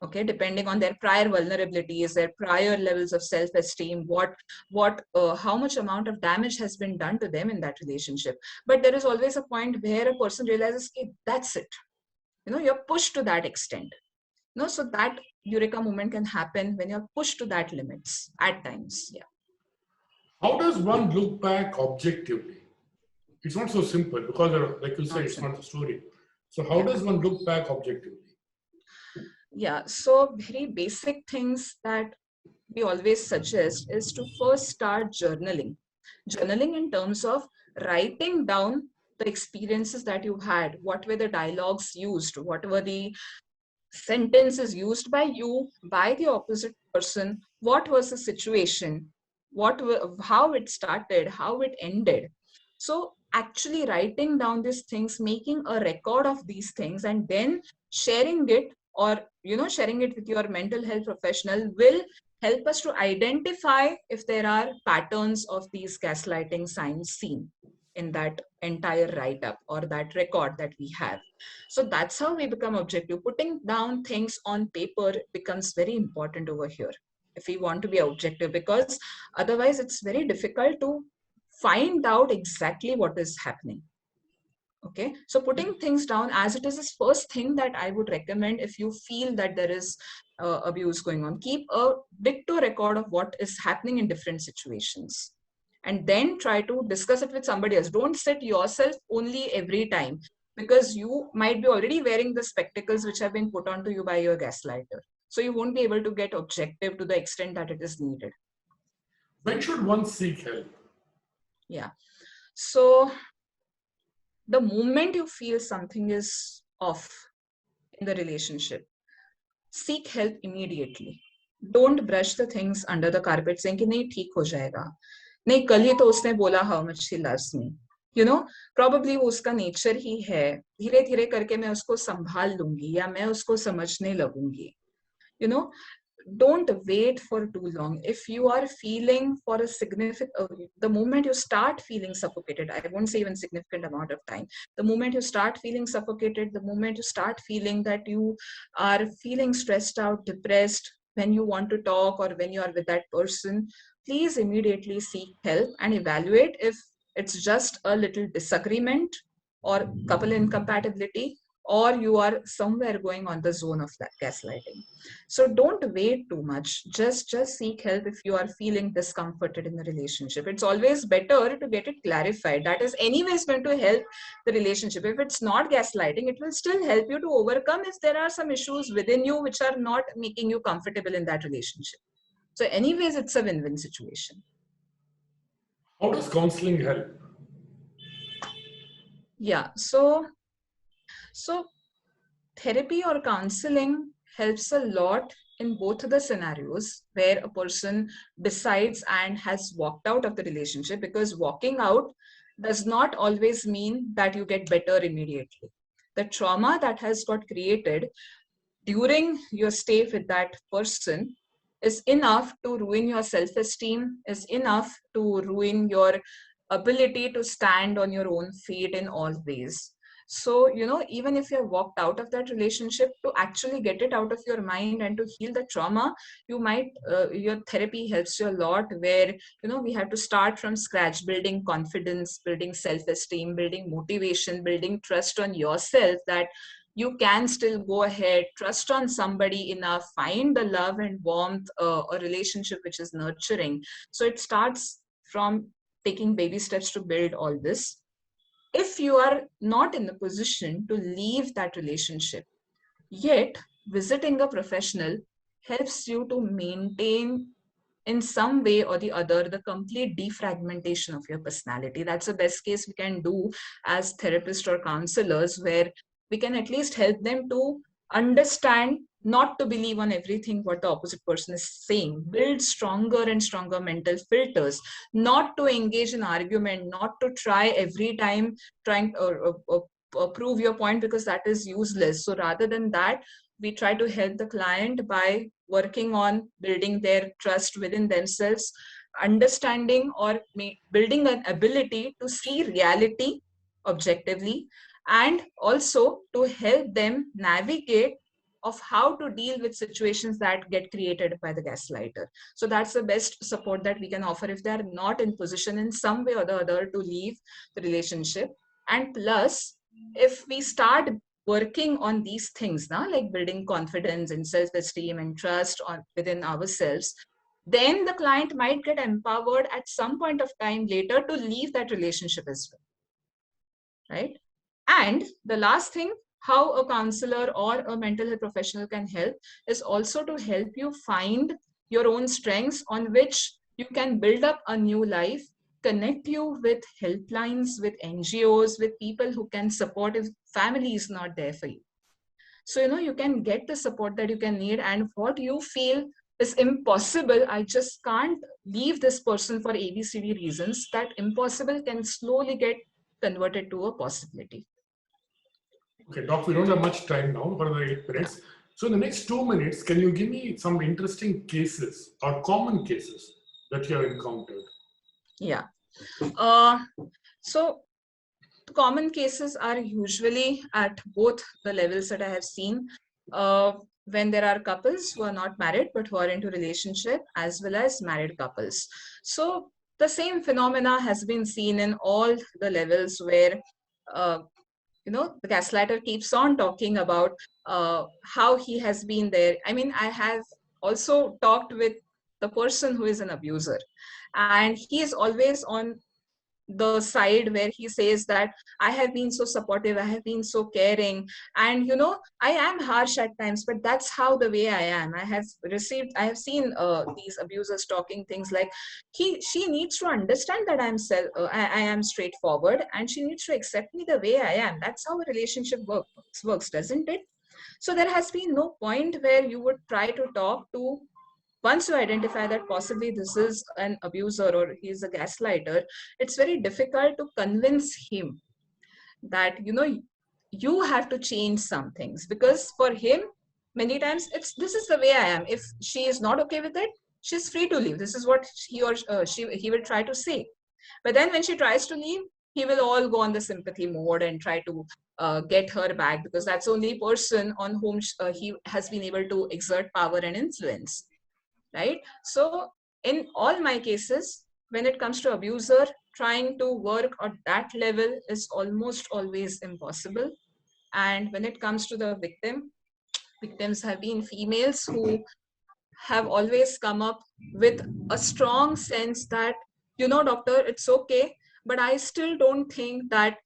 [SPEAKER 2] Okay, depending on their prior vulnerabilities, their prior levels of self-esteem, how much amount of damage has been done to them in that relationship. But there is always a point where a person realizes, okay, that's it. You're pushed to that extent. So that Eureka moment can happen when you're pushed to that limits at times. Yeah.
[SPEAKER 1] How does one look back objectively? It's not so simple because, like you say, it's not a story. So how does one look back objectively?
[SPEAKER 2] Yeah, so very basic things that we always suggest is to first start journaling. Journaling in terms of writing down the experiences that you had, what were the dialogues used, what were the sentences used by you, by the opposite person, what was the situation, how it started, how it ended. So actually writing down these things, making a record of these things, and then sharing it, or sharing it with your mental health professional will help us to identify if there are patterns of these gaslighting signs seen in that entire write-up or that record that we have. So that's how we become objective. Putting down things on paper becomes very important over here if we want to be objective, because otherwise it's very difficult to find out exactly what is happening. Okay, so putting things down as it is first thing that I would recommend if you feel that there is abuse going on. Keep a dicto record of what is happening in different situations, and then try to discuss it with somebody else. Don't sit yourself only every time, because you might be already wearing the spectacles which have been put onto you by your gaslighter. So you won't be able to get objective to the extent that it is needed.
[SPEAKER 1] When should one seek help?
[SPEAKER 2] Yeah. So the moment you feel something is off in the relationship, seek help immediately. Don't brush the things under the carpet saying कि नहीं ठीक हो जाएगा, नहीं कल ही तो उसने बोला how much he loves me. Probably वो उसका नेचर ही है, धीरे धीरे करके मैं उसको संभाल लूंगी या मैं उसको समझने लगूंगी. Don't wait for too long. If you are feeling for a significant, the moment you start feeling suffocated, I won't say even significant amount of time, the moment you start feeling suffocated, the moment you start feeling that you are feeling stressed out, depressed, when you want to talk or when you are with that person, please immediately seek help and evaluate if it's just a little disagreement or couple incompatibility, or you are somewhere going on the zone of that gaslighting. So don't wait too much. Just seek help if you are feeling discomforted in the relationship. It's always better to get it clarified. That is anyways going to help the relationship. If it's not gaslighting, it will still help you to overcome if there are some issues within you which are not making you comfortable in that relationship. So anyways, it's a win-win situation.
[SPEAKER 1] How does counseling help?
[SPEAKER 2] Yeah, so therapy or counseling helps a lot in both the scenarios where a person decides and has walked out of the relationship, because walking out does not always mean that you get better immediately. The trauma that has got created during your stay with that person is enough to ruin your self-esteem, is enough to ruin your ability to stand on your own feet in all ways. So, even if you've walked out of that relationship, to actually get it out of your mind and to heal the trauma, your therapy helps you a lot, where, we have to start from scratch, building confidence, building self-esteem, building motivation, building trust on yourself, that you can still go ahead, trust on somebody enough, find the love and warmth, a relationship which is nurturing. So it starts from taking baby steps to build all this. If you are not in the position to leave that relationship, yet visiting a professional helps you to maintain in some way or the other the complete defragmentation of your personality. That's the best case we can do as therapists or counselors, where we can at least help them to understand, not to believe on everything what the opposite person is saying, build stronger and stronger mental filters, not to engage in argument, not to try every time trying prove your point, because that is useless. So rather than that, we try to help the client by working on building their trust within themselves, understanding or building an ability to see reality objectively, and also to help them navigate of how to deal with situations that get created by the gaslighter. So that's the best support that we can offer if they are not in position in some way or the other to leave the relationship. And plus, if we start working on these things now, like building confidence and self-esteem and trust within ourselves, then the client might get empowered at some point of time later to leave that relationship as well, right? And the last thing, how a counselor or a mental health professional can help is also to help you find your own strengths on which you can build up a new life, connect you with helplines, with NGOs, with people who can support if family is not there for you. So, you can get the support that you can need, and what you feel is impossible, I just can't leave this person for ABCD reasons, that impossible can slowly get converted to a possibility.
[SPEAKER 1] Okay, Doc, we don't have much time now for the 8 minutes.
[SPEAKER 2] Yeah.
[SPEAKER 1] So in the next 2 minutes, can you give me some interesting cases or common cases that you have encountered?
[SPEAKER 2] Yeah. So the common cases are usually at both the levels that I have seen. When there are couples who are not married but who are into relationship, as well as married couples. So the same phenomena has been seen in all the levels, where the gaslighter keeps on talking about how he has been there. I mean, I have also talked with the person who is an abuser, and he is always on the side where he says that I have been so supportive, I have been so caring, and I am harsh at times, but that's how the way I am. I have seen these abusers talking things like she needs to understand that I am straightforward, and she needs to accept me the way I am. That's how a relationship works, doesn't it? So there has been no point where you would try to talk to, once you identify that possibly this is an abuser or he's a gaslighter, it's very difficult to convince him that you have to change some things, because for him many times this is the way I am. If she is not okay with it, she's free to leave. This is what he will try to say. But then when she tries to leave, he will all go on the sympathy mode and try to get her back, because that's the only person on whom he has been able to exert power and influence. Right? So in all my cases, when it comes to abuser, trying to work at that level is almost always impossible. And when it comes to the victims have been females who have always come up with a strong sense that, doctor, it's okay, but I still don't think that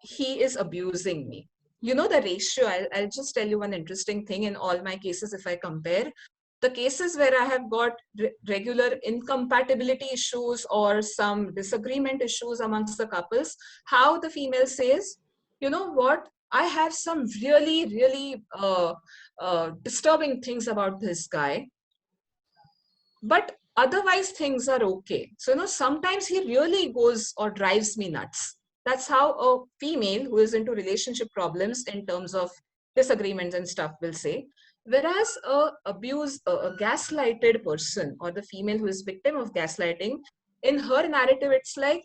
[SPEAKER 2] he is abusing me. The ratio, I'll just tell you one interesting thing in all my cases. If I compare the cases where I have got regular incompatibility issues or some disagreement issues amongst the couples, how the female says, you know what, I have some really, really disturbing things about this guy, but otherwise things are okay. So, sometimes he really goes or drives me nuts. That's how a female who is into relationship problems in terms of disagreements and stuff will say. Whereas a gaslighted person, or the female who is victim of gaslighting, in her narrative, it's like,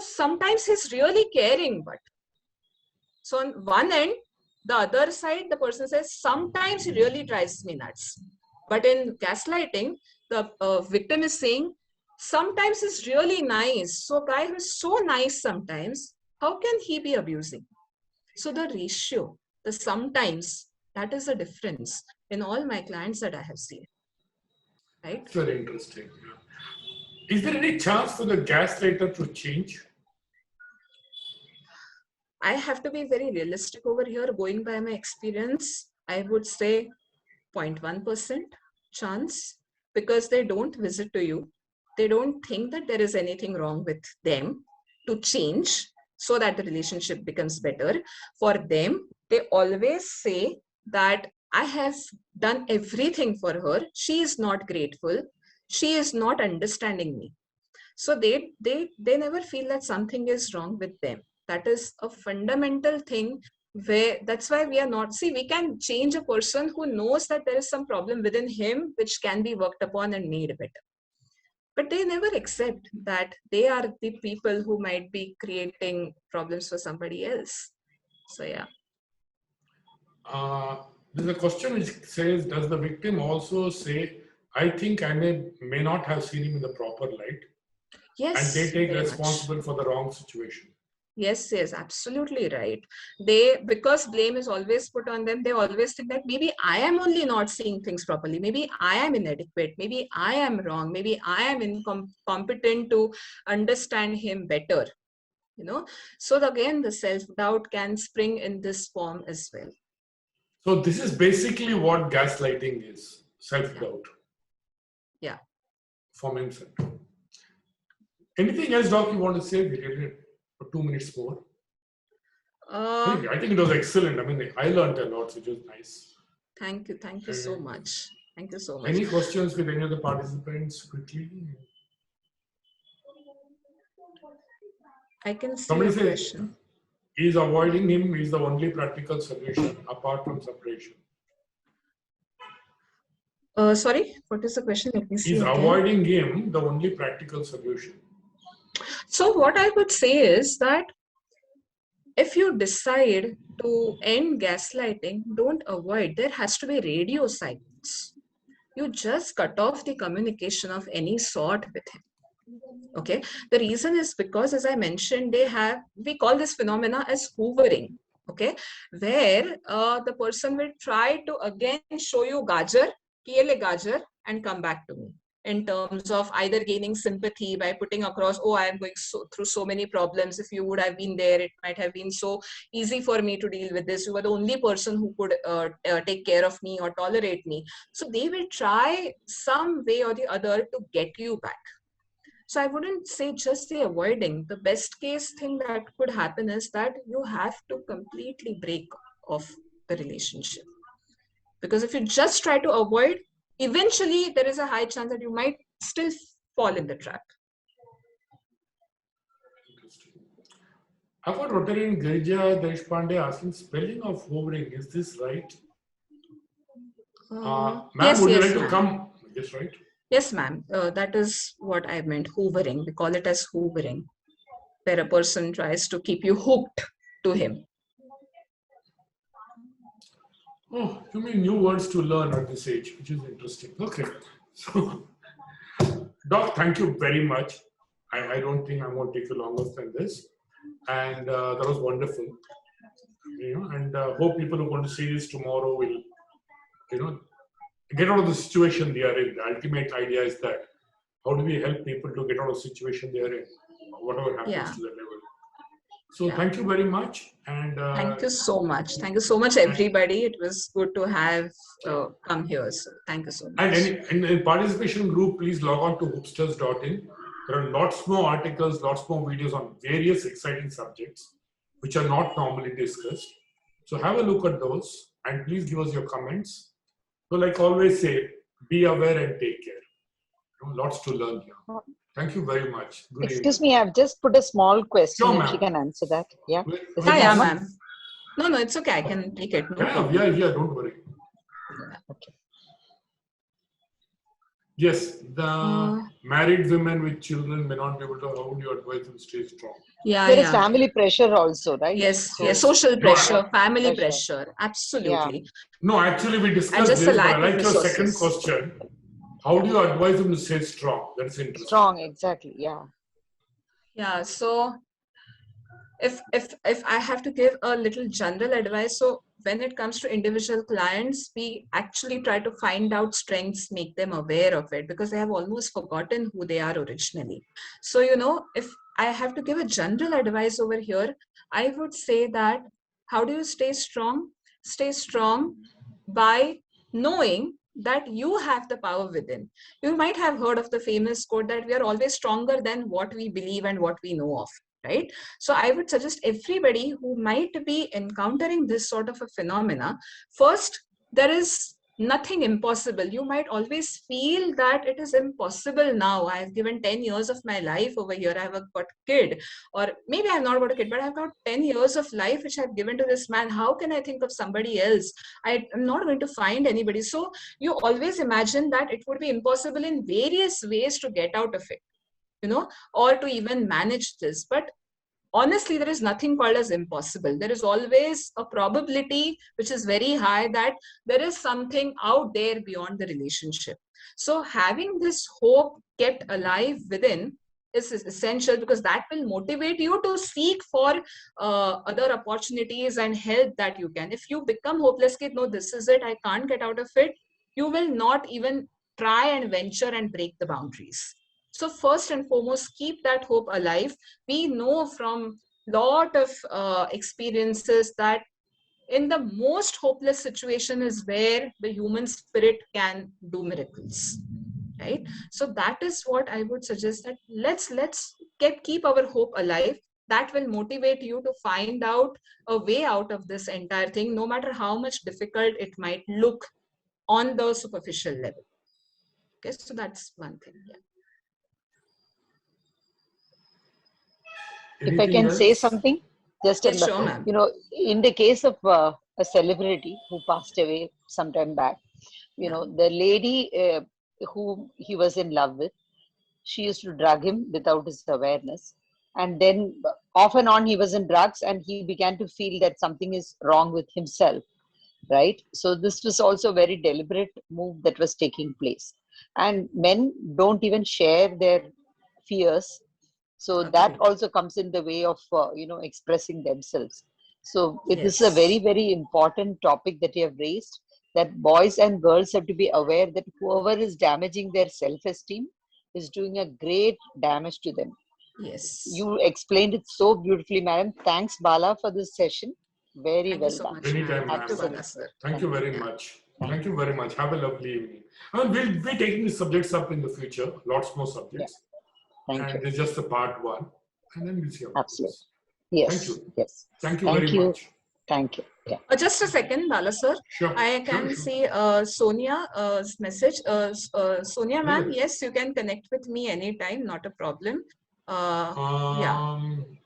[SPEAKER 2] sometimes he's really caring, but so on one end, the other side, the person says, sometimes he really drives me nuts. But in gaslighting, the victim is saying, sometimes he's really nice. So a guy who is so nice sometimes, how can he be abusing? So the ratio, the sometimes, that is the difference in all my clients that I have seen. Right?
[SPEAKER 1] It's very interesting. Yeah. Is there any chance for the gaslighter to change?
[SPEAKER 2] I have to be very realistic over here. Going by my experience, I would say 0.1% chance, because they don't visit to you. They don't think that there is anything wrong with them to change so that the relationship becomes better. For them, they always say that I have done everything for her. She is not grateful. She is not understanding me. So they never feel that something is wrong with them. That is a fundamental thing, where that's why we are not, see, we can change a person who knows that there is some problem within him which can be worked upon and made better, but they never accept that they are the people who might be creating problems for somebody else. So yeah.
[SPEAKER 1] There's a question which says, does the victim also say, I think I may not have seen him in the proper light?
[SPEAKER 2] Yes,
[SPEAKER 1] and they take
[SPEAKER 2] very
[SPEAKER 1] responsible
[SPEAKER 2] much
[SPEAKER 1] for the wrong situation.
[SPEAKER 2] Yes, absolutely right. Because blame is always put on them, they always think that maybe I am only not seeing things properly. Maybe I am inadequate. Maybe I am wrong. Maybe I am incompetent to understand him better. So again, the self-doubt can spring in this form as well.
[SPEAKER 1] So this is basically what gaslighting is, self-doubt.
[SPEAKER 2] Yeah.
[SPEAKER 1] From inside. Anything else, Doc, you want to say? We have 2 minutes more. I think it was excellent. I mean, I learned a lot, which was nice.
[SPEAKER 2] Thank you. Thank you so much. Thank you so much.
[SPEAKER 1] Any questions with any of the participants quickly?
[SPEAKER 2] I can see
[SPEAKER 1] Somebody
[SPEAKER 2] a
[SPEAKER 1] says,
[SPEAKER 2] question.
[SPEAKER 1] Is avoiding him is the only practical solution apart from separation.
[SPEAKER 2] Sorry, what is the question? Let me see.
[SPEAKER 1] Is
[SPEAKER 2] again.
[SPEAKER 1] Avoiding him the only practical solution?
[SPEAKER 2] So what I would say is that if you decide to end gaslighting, don't avoid. There has to be radio silence. You just cut off the communication of any sort with him. Okay. The reason is because, as I mentioned, we call this phenomena as hoovering. Okay. Where the person will try to again show you gajar, kiele gajar, and come back to me, in terms of either gaining sympathy by putting across, oh, I am going through so many problems. If you would have been there, it might have been so easy for me to deal with this. You were the only person who could take care of me or tolerate me. So they will try some way or the other to get you back. So I wouldn't say just the avoiding. The best case thing that could happen is that you have to completely break off the relationship. Because if you just try to avoid, eventually there is a high chance that you might still fall in the trap.
[SPEAKER 1] I've got Rotarian Girija Deshpande asking, spelling of hovering, is this right? Ma'am, would you like to come? Yes, right?
[SPEAKER 2] Yes, ma'am. That is what I meant, hoovering. We call it as hoovering, where a person tries to keep you hooked to him.
[SPEAKER 1] Oh, you mean new words to learn at this age, which is interesting. Okay. So, Doc, thank you very much. I don't think I'm going to take you longer than this. And that was wonderful. And hope people who are going to see this tomorrow will, get out of the situation they are in. The ultimate idea is that how do we help people to get out of the situation they are in, whatever happens to their level. So thank you very much. And
[SPEAKER 2] thank you so much. Thank you so much, everybody. It was good to have come here. So thank you so much.
[SPEAKER 1] And in participation group, please log on to hoopsters.in. There are lots more articles, lots more videos on various exciting subjects, which are not normally discussed. So have a look at those and please give us your comments. So like always say, be aware and take care. Lots to learn here. Thank you very much. Good
[SPEAKER 3] Excuse
[SPEAKER 1] evening.
[SPEAKER 3] me, I've just put a small question.
[SPEAKER 1] Sure,
[SPEAKER 3] If she can answer that. Yeah.
[SPEAKER 2] Yeah, ma'am. No, it's okay. I can take it. No
[SPEAKER 1] Yeah, don't worry.
[SPEAKER 3] Okay.
[SPEAKER 1] Yes, the married women with children may not be able to. How do you advise them to stay strong?
[SPEAKER 3] There is family pressure also, right?
[SPEAKER 2] Yes, social pressure, family pressure. Absolutely.
[SPEAKER 1] Yeah. No, actually, we discussed
[SPEAKER 2] just
[SPEAKER 1] this,
[SPEAKER 2] the lack
[SPEAKER 1] but I like
[SPEAKER 2] of
[SPEAKER 1] your
[SPEAKER 2] resources.
[SPEAKER 1] second question. How do you advise them to stay strong? That's interesting.
[SPEAKER 3] Strong, exactly. Yeah.
[SPEAKER 2] Yeah. So, if I have to give a little general advice, so when it comes to individual clients, we actually try to find out strengths, make them aware of it, because they have almost forgotten who they are originally. So, if I have to give a general advice over here, I would say that how do you stay strong? Stay strong by knowing that you have the power within. You might have heard of the famous quote that we are always stronger than what we believe and what we know of. Right? So I would suggest everybody who might be encountering this sort of a phenomena, first, there is nothing impossible. You might always feel that it is impossible now. I've given 10 years of my life over here. I've got a kid, or maybe I've not got a kid, but I've got 10 years of life which I've given to this man. How can I think of somebody else? I'm not going to find anybody. So you always imagine that it would be impossible in various ways to get out of it, or to even manage this. But honestly, there is nothing called as impossible. There is always a probability which is very high that there is something out there beyond the relationship. So having this hope kept alive within is essential, because that will motivate you to seek for other opportunities and help that you can. If you become hopeless, no, this is it, I can't get out of it, you will not even try and venture and break the boundaries. So first and foremost, keep that hope alive. We know from lot of experiences that in the most hopeless situation is where the human spirit can do miracles, right? So that is what I would suggest, that let's keep our hope alive. That will motivate you to find out a way out of this entire thing, no matter how much difficult it might look on the superficial level. Okay, so that's one thing. Yeah.
[SPEAKER 3] If I can say something, just
[SPEAKER 2] yes, sure, ma'am.
[SPEAKER 3] In the case of a celebrity who passed away sometime back, the lady who he was in love with, she used to drug him without his awareness, and then off and on he was in drugs, and he began to feel that something is wrong with himself, right? So this was also a very deliberate move that was taking place, and men don't even share their fears. So that also comes in the way of, expressing themselves. So this is a very, very important topic that you have raised, that boys and girls have to be aware that whoever is damaging their self-esteem is doing a great damage to them.
[SPEAKER 2] Yes.
[SPEAKER 3] You explained it so beautifully, madam. Thanks, Bala, for this session. Very well done.
[SPEAKER 1] Anytime, ma'am. Thank you very much. Thank you very much. Have a lovely evening. And we'll be taking these subjects up in the future, lots more subjects.
[SPEAKER 3] Thank you.
[SPEAKER 1] It's just a part one, and then we'll see how it goes.
[SPEAKER 3] Yes.
[SPEAKER 1] Thank you.
[SPEAKER 3] Yes.
[SPEAKER 1] Thank you very much.
[SPEAKER 3] Thank you. Yeah.
[SPEAKER 2] Just a second, Bala sir.
[SPEAKER 1] Sure.
[SPEAKER 2] I can see Sonia's message. Sonia ma'am, yes, you can connect with me anytime, not a problem. Yeah.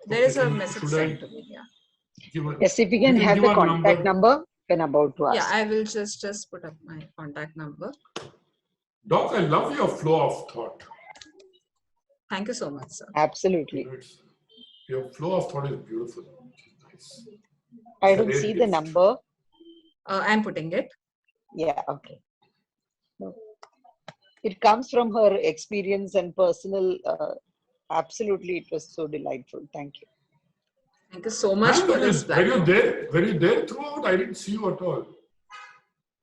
[SPEAKER 2] There is a message sent to me. Yeah.
[SPEAKER 3] Yes, if you can have the contact number when about to ask.
[SPEAKER 2] Yeah, I will just put up my contact number.
[SPEAKER 1] Doc, I love your flow of thought.
[SPEAKER 2] Thank you so much, sir.
[SPEAKER 3] Absolutely.
[SPEAKER 1] Your flow of thought is beautiful. Nice.
[SPEAKER 3] I don't see the number.
[SPEAKER 2] I'm putting it.
[SPEAKER 3] Yeah, okay. No. It comes from her experience and personal. Absolutely, it was so delightful. Thank you.
[SPEAKER 2] Thank you so much for this platform.
[SPEAKER 1] Were you there throughout? I didn't see you at all.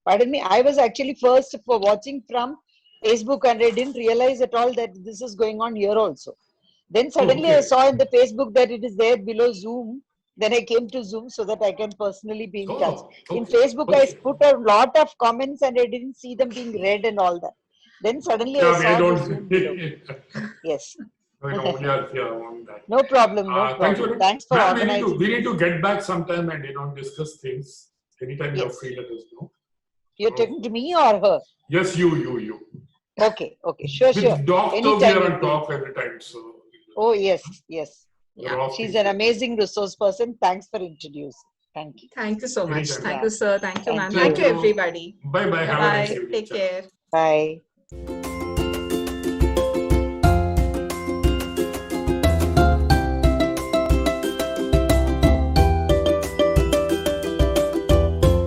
[SPEAKER 3] Pardon me, I was actually first for watching from Facebook and I didn't realize at all that this is going on here also. Then suddenly I saw in the Facebook that it is there below Zoom. Then I came to Zoom so that I can personally be in touch. In Facebook, I put a lot of comments and I didn't see them being read and all that. Then suddenly I saw the Zoom below. Yes. No problem, no problem. Thanks for organizing.
[SPEAKER 1] We need to get back sometime and discuss things. Anytime you're free, let us know.
[SPEAKER 3] You're talking to me or her?
[SPEAKER 1] Yes, you.
[SPEAKER 3] Okay, sure.
[SPEAKER 1] Doctor, we are on talk every time, so.
[SPEAKER 3] Oh yes.
[SPEAKER 2] Yeah.
[SPEAKER 3] She's an amazing resource person. Thanks for introducing. Thank you.
[SPEAKER 2] Thank you so much.
[SPEAKER 1] Anytime.
[SPEAKER 2] Thank you, sir. Thank you, ma'am.
[SPEAKER 3] Thank
[SPEAKER 2] Thank
[SPEAKER 3] you.
[SPEAKER 2] you, everybody.
[SPEAKER 1] Bye. Have a nice evening.
[SPEAKER 2] Take care.
[SPEAKER 3] Bye.